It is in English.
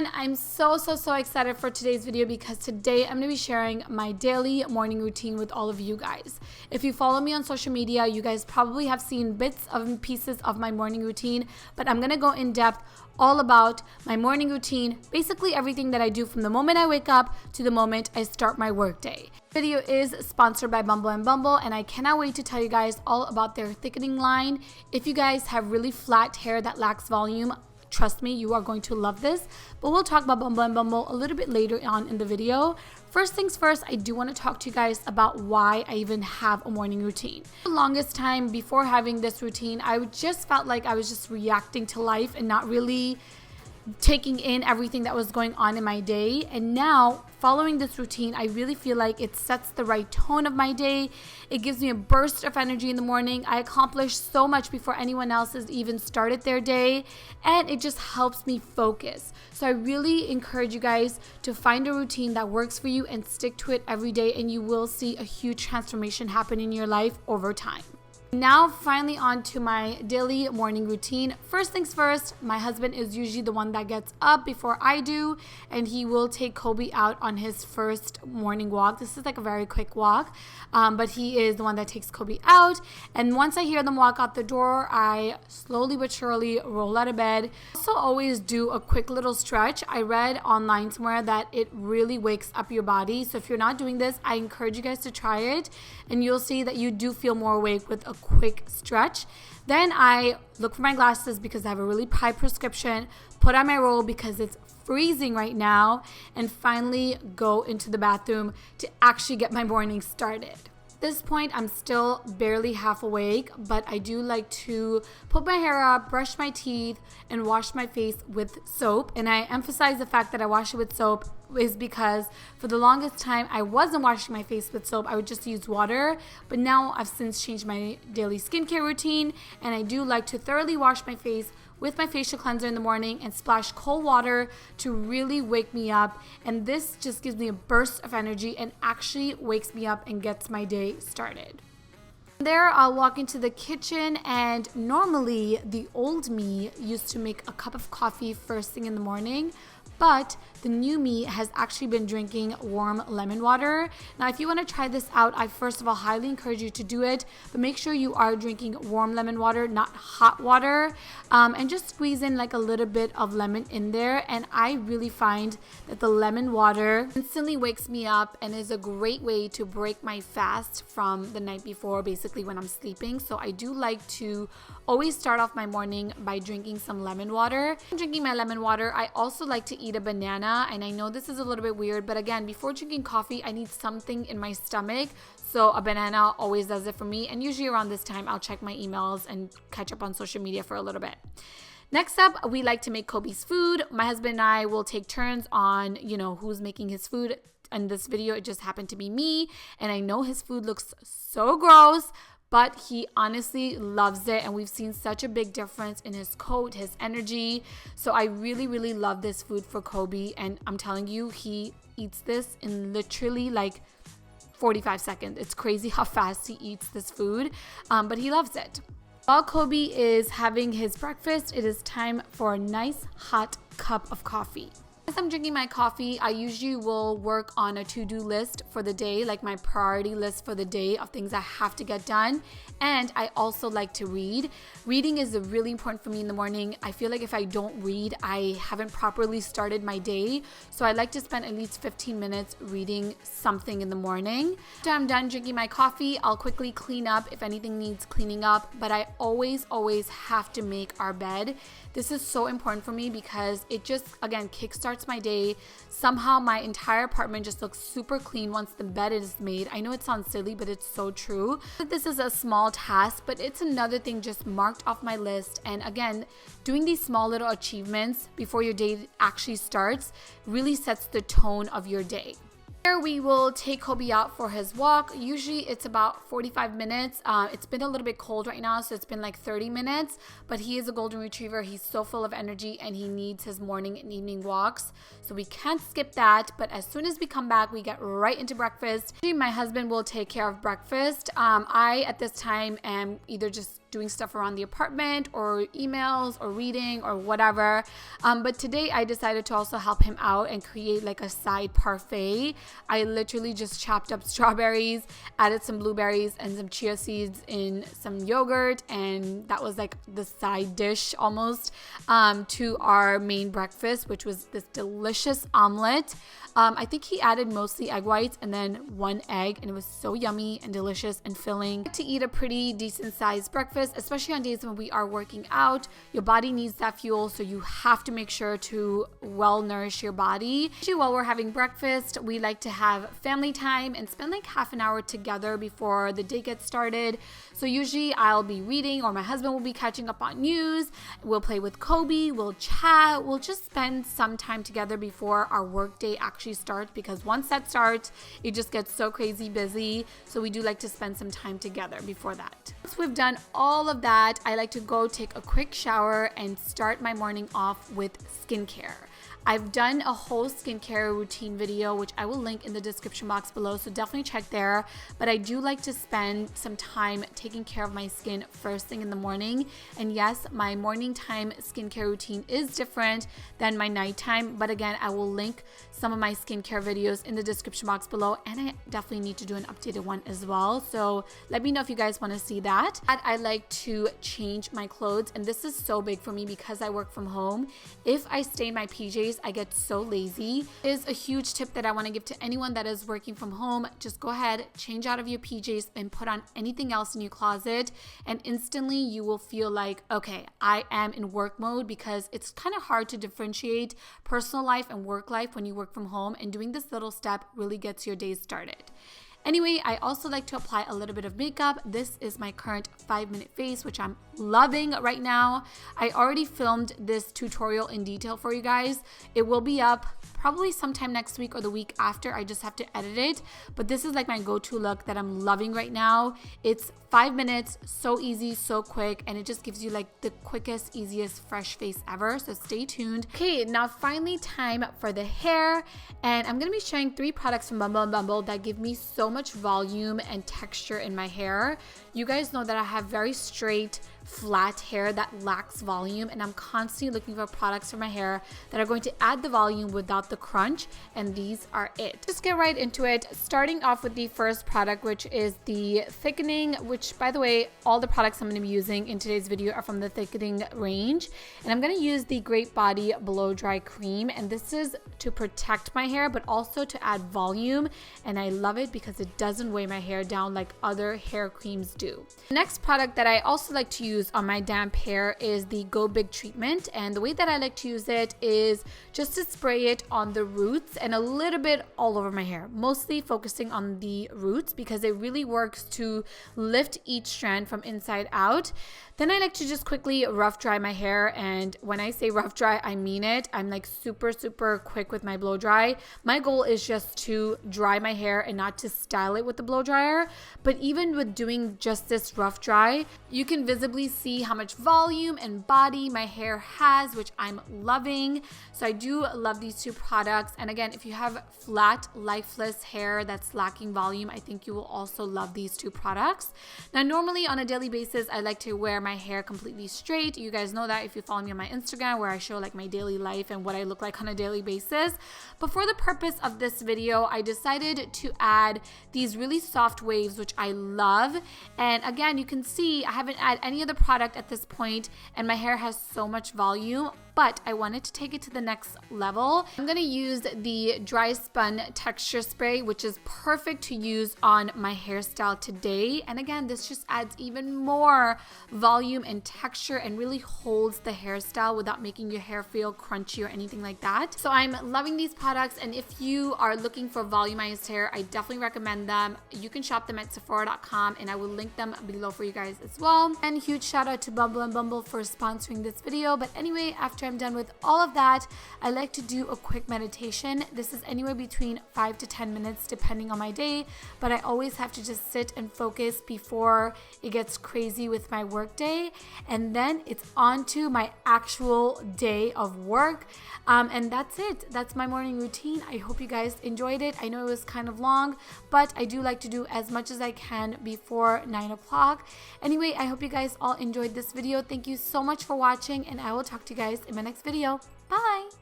everyone, I'm so excited for today's video because today I'm going to be sharing my daily morning routine with all of you guys. If you follow me on social media, you guys probably have seen bits and pieces of my morning routine, but I'm going to go in depth all about my morning routine, basically everything that I do from the moment I wake up to the moment I start my workday. This video is sponsored by Bumble and Bumble, and I cannot wait to tell you guys all about their thickening line. If you guys have really flat hair that lacks volume, trust me, you are going to love this. But we'll talk about Bumble and Bumble a little bit later on in the video. First things first, I do want to talk to you guys about why I even have a morning routine. For the longest time before having this routine, I just felt like I was just reacting to life and not really taking in everything that was going on in my day. And now, following this routine, I really feel like it sets the right tone of my day. It gives me a burst of energy in the morning. I accomplish so much before anyone else has even started their day, and it just helps me focus. So I really encourage you guys to find a routine that works for you and stick to it every day, and you will see a huge transformation happen in your life over time. Now, finally on to my daily morning routine. First things first, my husband is usually the one that gets up before I do, and he will take Kobe out on his first morning walk. This is like a very quick walk, but he is the one that takes Kobe out. And once I hear them walk out the door, I slowly but surely roll out of bed. I also always do a quick little stretch. I read online somewhere that it really wakes up your body. So if you're not doing this, I encourage you guys to try it, and you'll see that you do feel more awake with a quick stretch. Then I look for my glasses because I have a really high prescription, put on my robe because it's freezing right now, and finally go into the bathroom to actually get my morning started. At this point, I'm still barely half awake, but I do like to put my hair up, brush my teeth, and wash my face with soap. And I emphasize the fact that I wash it with soap is because for the longest time, I wasn't washing my face with soap. I would just use water. But now I've since changed my daily skincare routine, and I do like to thoroughly wash my face with my facial cleanser in the morning and splash cold water to really wake me up. And this just gives me a burst of energy and actually wakes me up and gets my day started. There, I'll walk into the kitchen, and normally the old me used to make a cup of coffee first thing in the morning, but the new me has actually been drinking warm lemon water. Now, if you want to try this out, I first of all highly encourage you to do it, but make sure you are drinking warm lemon water, not hot water, and just squeeze in like a little bit of lemon in there. And I really find that the lemon water instantly wakes me up and is a great way to break my fast from the night before, basically when I'm sleeping. So I do like to always start off my morning by drinking some lemon water. When drinking my lemon water, I also like to eat a banana, and I know this is a little bit weird, but again, before drinking coffee, I need something in my stomach, so a banana always does it for me. And usually around this time, I'll check my emails and catch up on social media for a little bit. Next up, we like to make Kobe's food. My husband and I will take turns on, who's making his food. In this video, it just happened to be me, and I know his food looks so gross, but he honestly loves it, and we've seen such a big difference in his coat, his energy. So I really love this food for Kobe, and I'm telling you, he eats this in literally like 45 seconds. It's crazy how fast he eats this food, but he loves it. While Kobe is having his breakfast, it is time for a nice hot cup of coffee. As I'm drinking my coffee, I usually will work on a to-do list for the day, like my priority list for the day of things I have to get done. And I also like to read. Reading is really important for me in the morning. I feel like if I don't read, I haven't properly started my day. So I like to spend at least 15 minutes reading something in the morning. After I'm done drinking my coffee, I'll quickly clean up if anything needs cleaning up. But I always have to make our bed. This is so important for me because it just, again, kickstarts my day. Somehow my entire apartment just looks super clean once the bed is made. I know it sounds silly, but it's so true. This is a small task, but it's another thing just marked off my list. And again, doing these small little achievements before your day actually starts really sets the tone of your day. Here we will take Kobe out for his walk. Usually it's about 45 minutes. It's been a little bit cold right now, so it's been like 30 minutes, but he is a golden retriever. He's so full of energy and he needs his morning and evening walks. So we can't skip that, but as soon as we come back, we get right into breakfast. My husband will take care of breakfast. I, at this time, am either just doing stuff around the apartment or emails or reading or whatever. But today I decided to also help him out and create like a side parfait. I literally just chopped up strawberries, added some blueberries and some chia seeds in some yogurt, and that was like the side dish almost to our main breakfast, which was this delicious omelet. I think he added mostly egg whites and then one egg, and it was so yummy and delicious and filling. To eat a pretty decent sized breakfast, especially on days when we are working out. Your body needs that fuel, so you have to make sure to well nourish your body. Actually, while we're having breakfast, we like to have family time and spend like half an hour together before the day gets started. So usually I'll be reading, or my husband will be catching up on news. We'll play with Kobe, we'll chat, we'll just spend some time together before our work day actually starts, because once that starts, it just gets so crazy busy. So we do like to spend some time together before that. Once we've done all of that, I like to go take a quick shower and start my morning off with skincare. I've done a whole skincare routine video, which I will link in the description box below, so definitely check there. But I do like to spend some time taking care of my skin first thing in the morning. And yes, my morning time skincare routine is different than my nighttime. But again, I will link some of my skincare videos in the description box below, and I definitely need to do an updated one as well. So let me know if you guys want to see that. I like to change my clothes, and this is so big for me because I work from home. If I stay in my PJs, I get so lazy. It is a huge tip that I want to give to anyone that is working from home. Just go ahead, change out of your PJs and put on anything else in your closet, and instantly you will feel like, okay, I am in work mode, because it's kind of hard to differentiate personal life and work life when you work from home, and doing this little step really gets your day started. Anyway, I also like to apply a little bit of makeup. This is my current 5-minute face, which I'm loving right now. I already filmed this tutorial in detail for you guys. It will be up probably sometime next week or the week after. I just have to edit it. But this is like my go-to look that I'm loving right now. It's 5 minutes, so easy, so quick, and it just gives you like the quickest, easiest fresh face ever. So stay tuned. Okay, now finally time for the hair. And I'm gonna be sharing 3 products from Bumble and Bumble that give me so much volume and texture in my hair. You guys know that I have very straight, flat hair that lacks volume, and I'm constantly looking for products for my hair that are going to add the volume without the crunch, and these are it. Just get right into it, starting off with the first product, which is the Thickening, which, by the way, all the products I'm going to be using in today's video are from the Thickening range. And I'm going to use the Great Body Blow Dry Cream, and this is to protect my hair but also to add volume, and I love it because it doesn't weigh my hair down like other hair creams do. The next product that I also like to use on my damp hair is the Go Big treatment, and the way that I like to use it is just to spray it on the roots and a little bit all over my hair, mostly focusing on the roots because it really works to lift each strand from inside out. Then I like to just quickly rough dry my hair, and when I say rough dry, I mean it. I'm like super quick with my blow dry. My goal is just to dry my hair and not to style it with the blow dryer. But even with doing just this rough dry, you can visibly see how much volume and body my hair has, which I'm loving. So I do love these 2 products. And again, if you have flat, lifeless hair that's lacking volume, I think you will also love these 2 products. Now, normally on a daily basis, I like to wear my hair completely straight. You guys know that if you follow me on my Instagram, where I show like my daily life and what I look like on a daily basis. But for the purpose of this video, I decided to add these really soft waves, which I love. And again, you can see I haven't added any other product at this point, and my hair has so much volume. But I wanted to take it to the next level. I'm going to use the Dryspun texture spray, which is perfect to use on my hairstyle today. And again, this just adds even more volume and texture and really holds the hairstyle without making your hair feel crunchy or anything like that. So I'm loving these products, and if you are looking for volumized hair, I definitely recommend them. You can shop them at Sephora.com, and I will link them below for you guys as well. And huge shout out to Bumble and Bumble for sponsoring this video. But anyway, after after I'm done with all of that, I like to do a quick meditation. This is anywhere between 5 to 10 minutes depending on my day, but I always have to just sit and focus before it gets crazy with my work day, and then it's on to my actual day of work. And that's it. That's my morning routine. I hope you guys enjoyed it. I know it was kind of long, but I do like to do as much as I can before 9 o'clock. Anyway, I hope you guys all enjoyed this video. Thank you so much for watching, and I will talk to you guys in my next video. Bye!